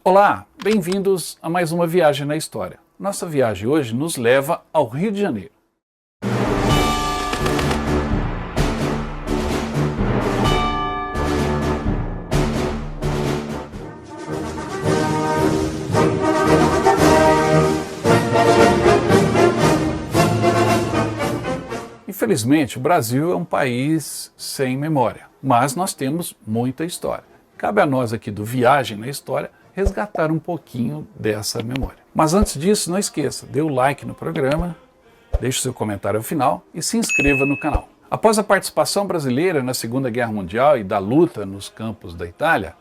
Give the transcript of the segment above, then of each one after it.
Olá, bem-vindos a mais uma viagem na história. Nossa viagem hoje nos leva ao Rio de Janeiro. Infelizmente, o Brasil é um país sem memória, mas nós temos muita história. Cabe a nós aqui do Viagem na História resgatar um pouquinho dessa memória. Mas antes disso, não esqueça, dê o like no programa, deixe seu comentário ao final e se inscreva no canal. Após a participação brasileira na Segunda Guerra Mundial e da luta nos campos da Itália,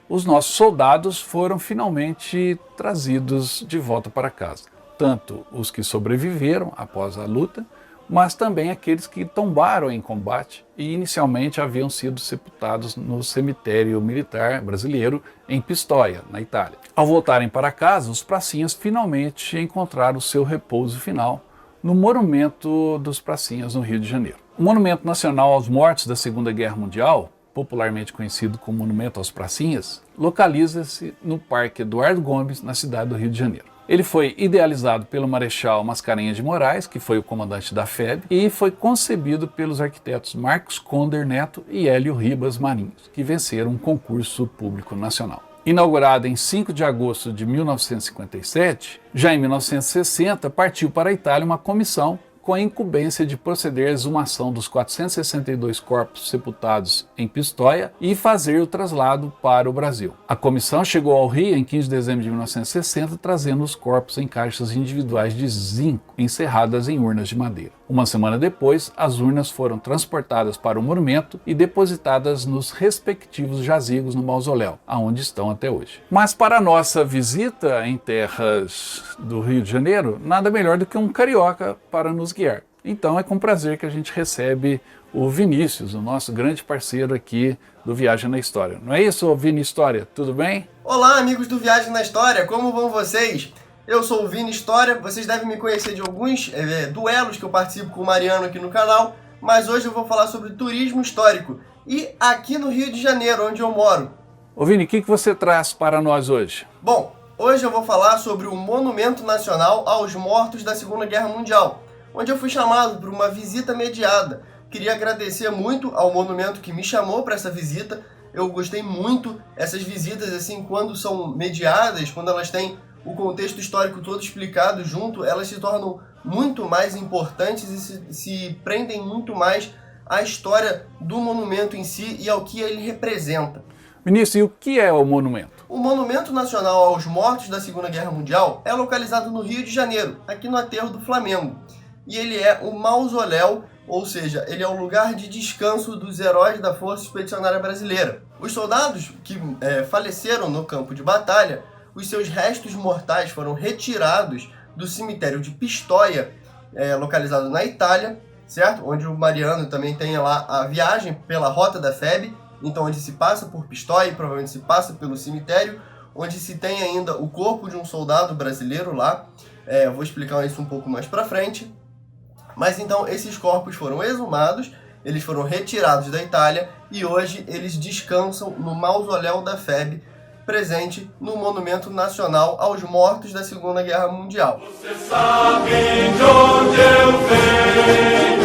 os nossos soldados foram finalmente trazidos de volta para casa. Tanto os que sobreviveram após a luta, mas também aqueles que tombaram em combate e inicialmente haviam sido sepultados no cemitério militar brasileiro em Pistoia, na Itália. Ao voltarem para casa, os pracinhas finalmente encontraram seu repouso final no Monumento dos Pracinhas, no Rio de Janeiro. O Monumento Nacional aos Mortos da Segunda Guerra Mundial, popularmente conhecido como Monumento aos Pracinhas, localiza-se no Parque Eduardo Gomes, na cidade do Rio de Janeiro. Ele foi idealizado pelo Marechal Mascarenhas de Moraes, que foi o comandante da FEB, e foi concebido pelos arquitetos Marcos Conder Neto e Hélio Ribas Marinhos, que venceram um concurso público nacional. Inaugurado em 5 de agosto de 1957, já em 1960 partiu para a Itália uma comissão com a incumbência de proceder à exumação dos 462 corpos sepultados em Pistoia e fazer o traslado para o Brasil. A comissão chegou ao Rio em 15 de dezembro de 1960, trazendo os corpos em caixas individuais de zinco, encerradas em urnas de madeira. Uma semana depois, as urnas foram transportadas para o monumento e depositadas nos respectivos jazigos no mausoléu, aonde estão até hoje. Mas para a nossa visita em terras do Rio de Janeiro, nada melhor do que um carioca para nos guiar. Então é com prazer que a gente recebe o Vinícius, o nosso grande parceiro aqui do Viagem na História. Não é isso, Vini História? Tudo bem? Olá, amigos do Viagem na História, como vão vocês? Eu sou o Vini História, vocês devem me conhecer de alguns duelos que eu participo com o Mariano aqui no canal, mas hoje eu vou falar sobre turismo histórico e aqui no Rio de Janeiro, onde eu moro. Ô Vini, o que você traz para nós hoje? Bom, hoje eu vou falar sobre o Monumento Nacional aos Mortos da Segunda Guerra Mundial, onde eu fui chamado para uma visita mediada. Queria agradecer muito ao monumento que me chamou para essa visita. Eu gostei muito dessas visitas, assim, quando são mediadas, quando elas têm o contexto histórico todo explicado junto, elas se tornam muito mais importantes e se prendem muito mais à história do monumento em si e ao que ele representa. Vinícius, e o que é o monumento? O Monumento Nacional aos Mortos da Segunda Guerra Mundial é localizado no Rio de Janeiro, aqui no Aterro do Flamengo. E ele é o mausoléu, ou seja, ele é o lugar de descanso dos heróis da Força Expedicionária Brasileira. Os soldados que faleceram no campo de batalha, os seus restos mortais foram retirados do cemitério de Pistoia, localizado na Itália, certo? Onde o Mariano também tem lá a viagem pela rota da FEB, então onde se passa por Pistoia e provavelmente se passa pelo cemitério, onde se tem ainda o corpo de um soldado brasileiro lá. Eu vou explicar isso um pouco mais pra frente. Mas então esses corpos foram exumados, eles foram retirados da Itália e hoje eles descansam no mausoléu da FEB, presente no Monumento Nacional aos Mortos da Segunda Guerra Mundial. Você sabe de onde eu venho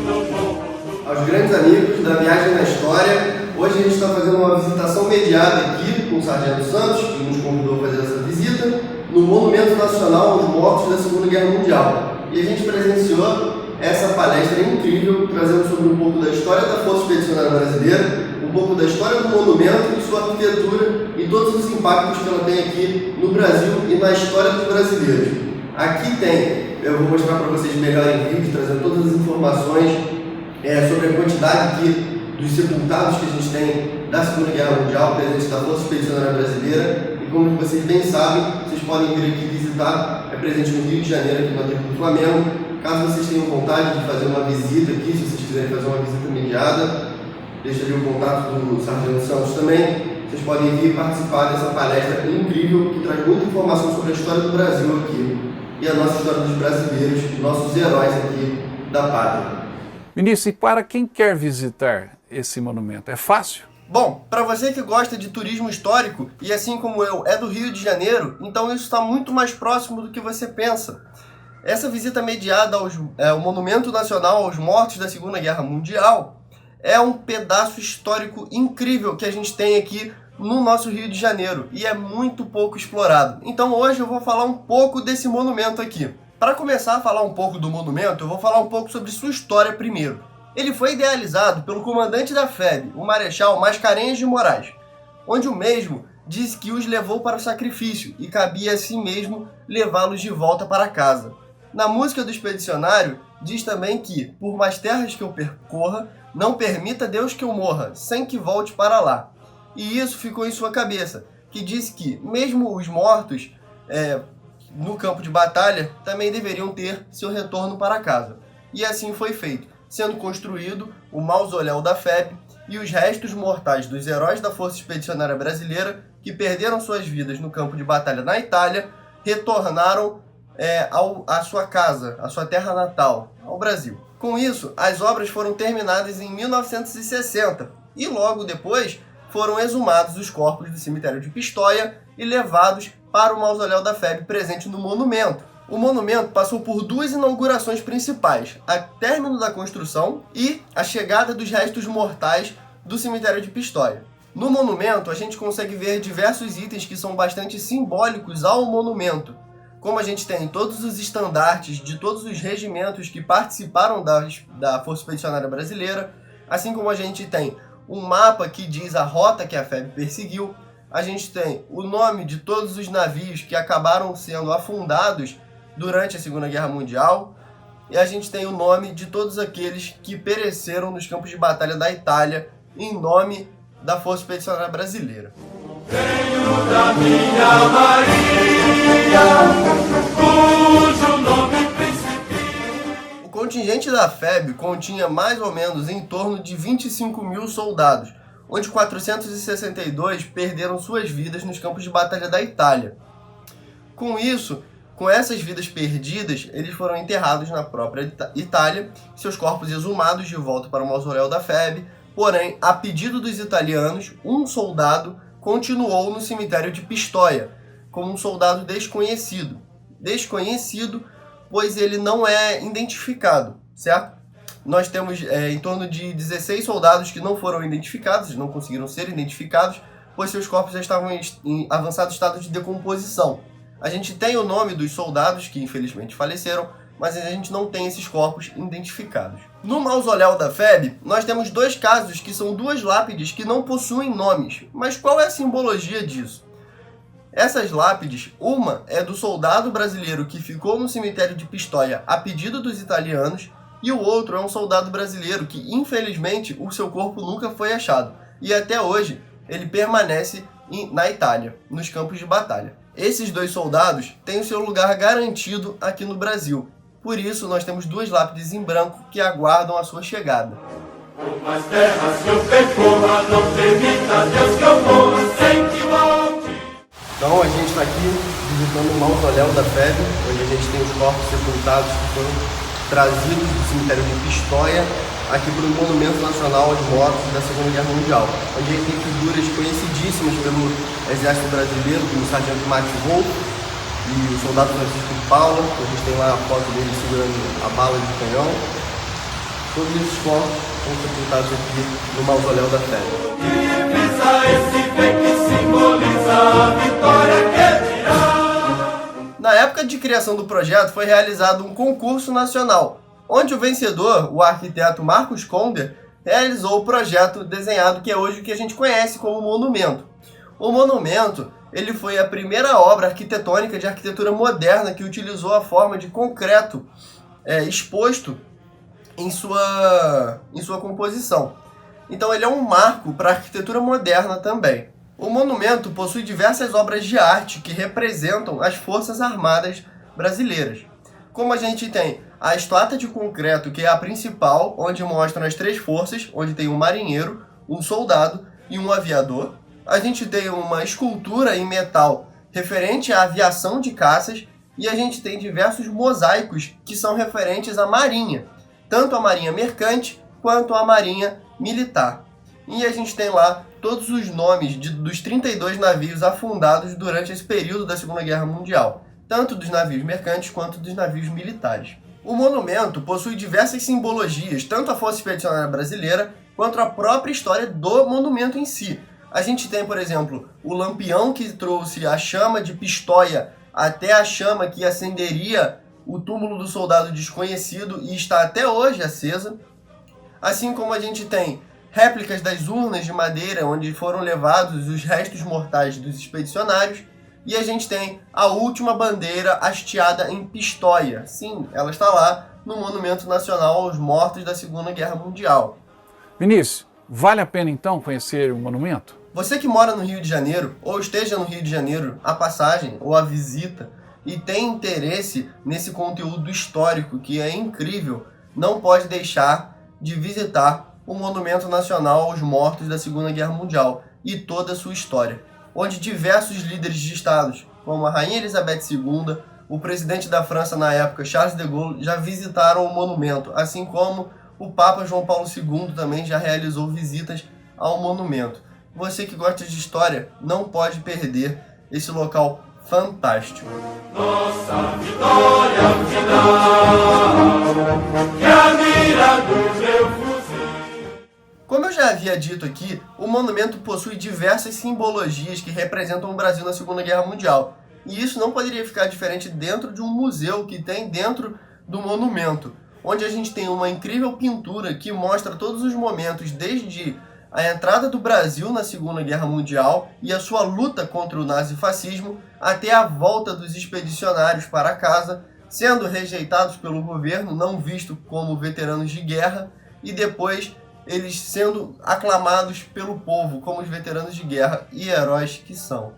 do povo. Aos grandes amigos da Viagem na História, hoje a gente está fazendo uma visitação mediada aqui com o Sargento Santos, que nos convidou a fazer essa visita, no Monumento Nacional aos Mortos da Segunda Guerra Mundial. E a gente presenciou essa palestra incrível, trazendo sobre um pouco da história da Força Expedicionária Brasileira, um pouco da história do monumento e sua arquitetura e todos os impactos que ela tem aqui no Brasil e na história dos brasileiros. Aqui tem, eu vou mostrar para vocês melhor em vídeo, trazendo todas as informações sobre a quantidade aqui dos sepultados que a gente tem da Segunda Guerra Mundial, presente da Força Expedicionária Brasileira. E como vocês bem sabem, vocês podem vir aqui visitar, é presente no Rio de Janeiro, aqui no Aterro do Flamengo. Caso vocês tenham vontade de fazer uma visita aqui, se vocês quiserem fazer uma visita mediada, deixa ali o contato do Sargento Santos também. Vocês podem vir participar dessa palestra incrível que traz muita informação sobre a história do Brasil aqui e a nossa história dos brasileiros, nossos heróis aqui da pátria. Vinícius, e para quem quer visitar esse monumento, é fácil? Bom, para você que gosta de turismo histórico e assim como eu é do Rio de Janeiro, então isso está muito mais próximo do que você pensa. Essa visita mediada ao Monumento Nacional aos Mortos da Segunda Guerra Mundial é um pedaço histórico incrível que a gente tem aqui no nosso Rio de Janeiro e é muito pouco explorado. Então hoje eu vou falar um pouco desse monumento aqui. Para começar a falar um pouco do monumento, eu vou falar um pouco sobre sua história primeiro. Ele foi idealizado pelo comandante da FEB, o Marechal Mascarenhas de Moraes, onde o mesmo disse que os levou para o sacrifício e cabia a si mesmo levá-los de volta para casa. Na música do expedicionário, diz também que, por mais terras que eu percorra, não permita Deus que eu morra, sem que volte para lá. E isso ficou em sua cabeça, que disse que, mesmo os mortos no campo de batalha, também deveriam ter seu retorno para casa. E assim foi feito, sendo construído o mausoléu da FEB e os restos mortais dos heróis da Força Expedicionária Brasileira que perderam suas vidas no campo de batalha na Itália, retornaram à sua casa, à sua terra natal, ao Brasil. Com isso, as obras foram terminadas em 1960 e logo depois foram exumados os corpos do cemitério de Pistoia e levados para o mausoléu da FEB presente no monumento. O monumento passou por duas inaugurações principais, a término da construção e a chegada dos restos mortais do cemitério de Pistoia. No monumento, a gente consegue ver diversos itens que são bastante simbólicos ao monumento, como a gente tem todos os estandartes de todos os regimentos que participaram da Força Expedicionária Brasileira, assim como a gente tem um mapa que diz a rota que a FEB perseguiu, a gente tem o nome de todos os navios que acabaram sendo afundados durante a Segunda Guerra Mundial, e a gente tem o nome de todos aqueles que pereceram nos campos de batalha da Itália em nome da Força Expedicionária Brasileira. Venho da minha Maria, cujo nome principio. O contingente da FEB continha mais ou menos em torno de 25 mil soldados, onde 462 perderam suas vidas nos campos de batalha da Itália. Com isso, com essas vidas perdidas, eles foram enterrados na própria Itália, seus corpos exumados de volta para o mausoléu da FEB, porém, a pedido dos italianos, um soldado continuou no cemitério de Pistoia, como um soldado desconhecido. Desconhecido, pois ele não é identificado, certo? Nós temos em torno de 16 soldados que não foram identificados, não conseguiram ser identificados, pois seus corpos já estavam em avançado estado de decomposição. A gente tem o nome dos soldados que infelizmente faleceram, mas a gente não tem esses corpos identificados. No mausoléu da FEB, nós temos dois casos que são duas lápides que não possuem nomes. Mas qual é a simbologia disso? Essas lápides, uma é do soldado brasileiro que ficou no cemitério de Pistoia a pedido dos italianos, e o outro é um soldado brasileiro que, infelizmente, o seu corpo nunca foi achado. E até hoje, ele permanece na Itália, nos campos de batalha. Esses dois soldados têm o seu lugar garantido aqui no Brasil. Por isso, nós temos duas lápides em branco que aguardam a sua chegada. Por mais terras que eu percorra, não permita Deus que eu morra sem que volte. Então, a gente está aqui visitando o mausoléu da FEB, onde a gente tem os corpos sepultados que foram trazidos do cemitério de Pistoia aqui para o Monumento Nacional aos Mortos da Segunda Guerra Mundial, onde a gente tem figuras conhecidíssimas pelo Exército Brasileiro, como o Sargento Max Wolff e o soldado Francisco Paula, que a gente tem lá a foto dele segurando a bala de canhão. Todos esses corpos estão sepultados aqui no mausoléu da FEB. Divisa esse bem que simboliza a vitória que virá. Na época de criação do projeto foi realizado um concurso nacional, onde o vencedor, o arquiteto Marcos Conder, realizou o projeto desenhado que é hoje o que a gente conhece como monumento. O monumento ele foi a primeira obra arquitetônica de arquitetura moderna que utilizou a forma de concreto exposto em sua composição. Então ele é um marco para a arquitetura moderna também. O monumento possui diversas obras de arte que representam as Forças Armadas brasileiras. Como a gente tem a estátua de concreto, que é a principal, onde mostram as três forças, onde tem um marinheiro, um soldado e um aviador. A gente tem uma escultura em metal referente à aviação de caças e a gente tem diversos mosaicos que são referentes à marinha, tanto a marinha mercante quanto a marinha militar. E a gente tem lá todos os nomes dos 32 navios afundados durante esse período da Segunda Guerra Mundial, tanto dos navios mercantes quanto dos navios militares. O monumento possui diversas simbologias, tanto a Força Expedicionária Brasileira quanto a própria história do monumento em si. A gente tem, por exemplo, o lampião que trouxe a chama de Pistoia até a chama que acenderia o túmulo do soldado desconhecido e está até hoje acesa. Assim como a gente tem réplicas das urnas de madeira onde foram levados os restos mortais dos expedicionários. E a gente tem a última bandeira hasteada em Pistoia. Sim, ela está lá no Monumento Nacional aos Mortos da Segunda Guerra Mundial. Vinícius, vale a pena então conhecer o monumento? Você que mora no Rio de Janeiro, ou esteja no Rio de Janeiro a passagem ou a visita, e tem interesse nesse conteúdo histórico que é incrível, não pode deixar de visitar o Monumento Nacional aos Mortos da Segunda Guerra Mundial e toda a sua história, onde diversos líderes de estados, como a Rainha Elizabeth II, o presidente da França na época, Charles de Gaulle, já visitaram o monumento, assim como o Papa João Paulo II também já realizou visitas ao monumento. Você que gosta de história não pode perder esse local fantástico. Nossa vitória final, que a mira do meu fuzil. Como eu já havia dito aqui, o monumento possui diversas simbologias que representam o Brasil na Segunda Guerra Mundial. E isso não poderia ficar diferente dentro de um museu que tem dentro do monumento, onde a gente tem uma incrível pintura que mostra todos os momentos, desde a entrada do Brasil na Segunda Guerra Mundial e a sua luta contra o nazifascismo, até a volta dos expedicionários para casa, sendo rejeitados pelo governo, não visto como veteranos de guerra, e depois eles sendo aclamados pelo povo como os veteranos de guerra e heróis que são.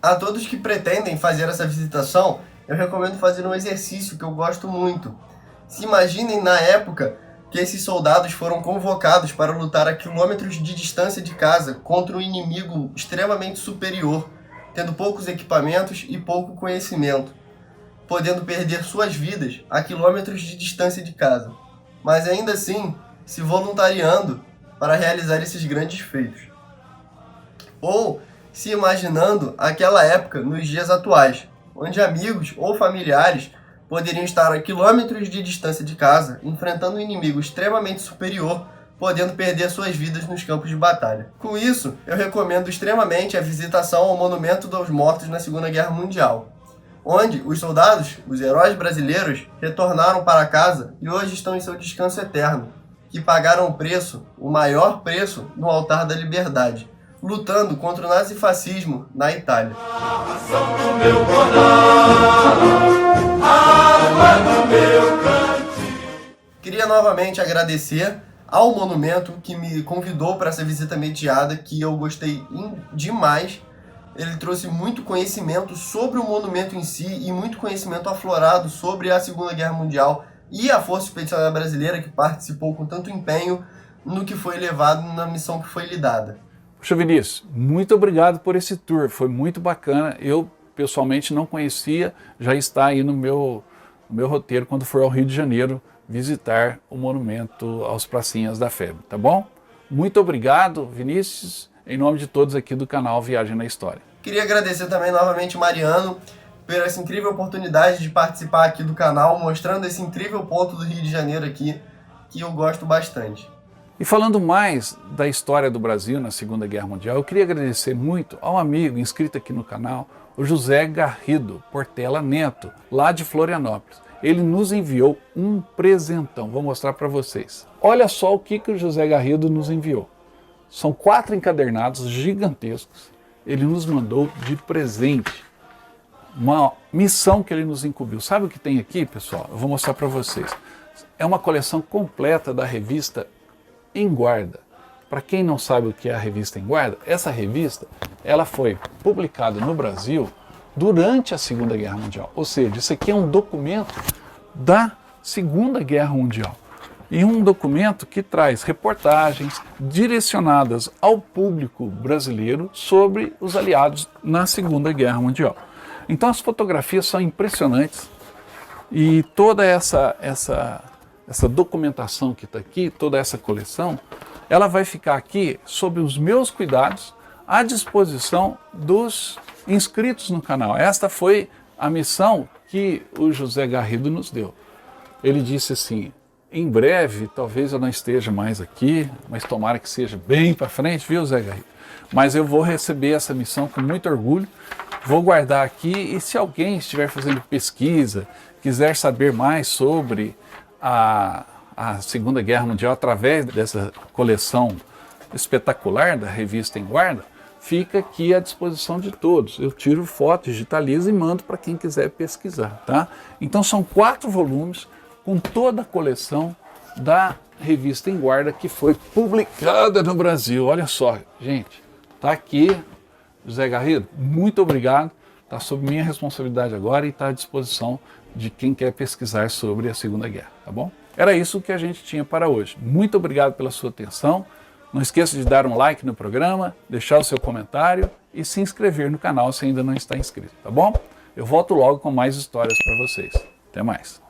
A todos que pretendem fazer essa visitação, eu recomendo fazer um exercício que eu gosto muito. Se imaginem na época que esses soldados foram convocados para lutar a quilômetros de distância de casa contra um inimigo extremamente superior, tendo poucos equipamentos e pouco conhecimento, podendo perder suas vidas a quilômetros de distância de casa, mas ainda assim se voluntariando para realizar esses grandes feitos. Ou se imaginando aquela época nos dias atuais, onde amigos ou familiares poderiam estar a quilômetros de distância de casa, enfrentando um inimigo extremamente superior, podendo perder suas vidas nos campos de batalha. Com isso, eu recomendo extremamente a visitação ao Monumento dos Mortos na Segunda Guerra Mundial, onde os soldados, os heróis brasileiros, retornaram para casa e hoje estão em seu descanso eterno, que pagaram o preço, o maior preço, no altar da liberdade, lutando contra o nazifascismo na Itália. Queria novamente agradecer ao monumento que me convidou para essa visita mediada, que eu gostei demais. Ele trouxe muito conhecimento sobre o monumento em si e muito conhecimento aflorado sobre a Segunda Guerra Mundial e a Força Expedicionária Brasileira, que participou com tanto empenho no que foi levado na missão que foi lhe dada. Poxa, Vinícius, muito obrigado por esse tour, foi muito bacana. Eu, pessoalmente, não conhecia, já está aí no meu roteiro quando for ao Rio de Janeiro visitar o monumento aos Pracinhas da Febre, tá bom? Muito obrigado, Vinícius, em nome de todos aqui do canal Viagem na História. Queria agradecer também novamente Mariano por essa incrível oportunidade de participar aqui do canal, mostrando esse incrível ponto do Rio de Janeiro aqui, que eu gosto bastante. E falando mais da história do Brasil na Segunda Guerra Mundial, eu queria agradecer muito ao amigo inscrito aqui no canal, o José Garrido Portela Neto, lá de Florianópolis. Ele nos enviou um presentão, vou mostrar para vocês. Olha só o que o José Garrido nos enviou. São 4 encadernados gigantescos. Ele nos mandou de presente uma missão que ele nos incumbiu. Sabe o que tem aqui, pessoal? Eu vou mostrar para vocês. É uma coleção completa da revista Em Guarda. Para quem não sabe o que é a revista Em Guarda, essa revista ela foi publicada no Brasil durante a Segunda Guerra Mundial. Ou seja, isso aqui é um documento da Segunda Guerra Mundial. E um documento que traz reportagens direcionadas ao público brasileiro sobre os aliados na Segunda Guerra Mundial. Então as fotografias são impressionantes e toda essa documentação que está aqui, toda essa coleção, ela vai ficar aqui sob os meus cuidados, à disposição dos inscritos no canal. Esta foi a missão que o José Garrido nos deu. Ele disse assim: em breve, talvez eu não esteja mais aqui, mas tomara que seja bem para frente, viu, Zé Garrido? Mas eu vou receber essa missão com muito orgulho, vou guardar aqui, e se alguém estiver fazendo pesquisa, quiser saber mais sobre a Segunda Guerra Mundial através dessa coleção espetacular da revista Em Guarda, fica aqui à disposição de todos. Eu tiro foto, digitalizo e mando para quem quiser pesquisar, tá? Então são 4 volumes com toda a coleção da revista Em Guarda que foi publicada no Brasil. Olha só, gente, tá aqui, José Garrido, muito obrigado. Está sob minha responsabilidade agora e está à disposição de quem quer pesquisar sobre a Segunda Guerra, tá bom? Era isso que a gente tinha para hoje. Muito obrigado pela sua atenção. Não esqueça de dar um like no programa, deixar o seu comentário e se inscrever no canal se ainda não está inscrito, tá bom? Eu volto logo com mais histórias para vocês. Até mais.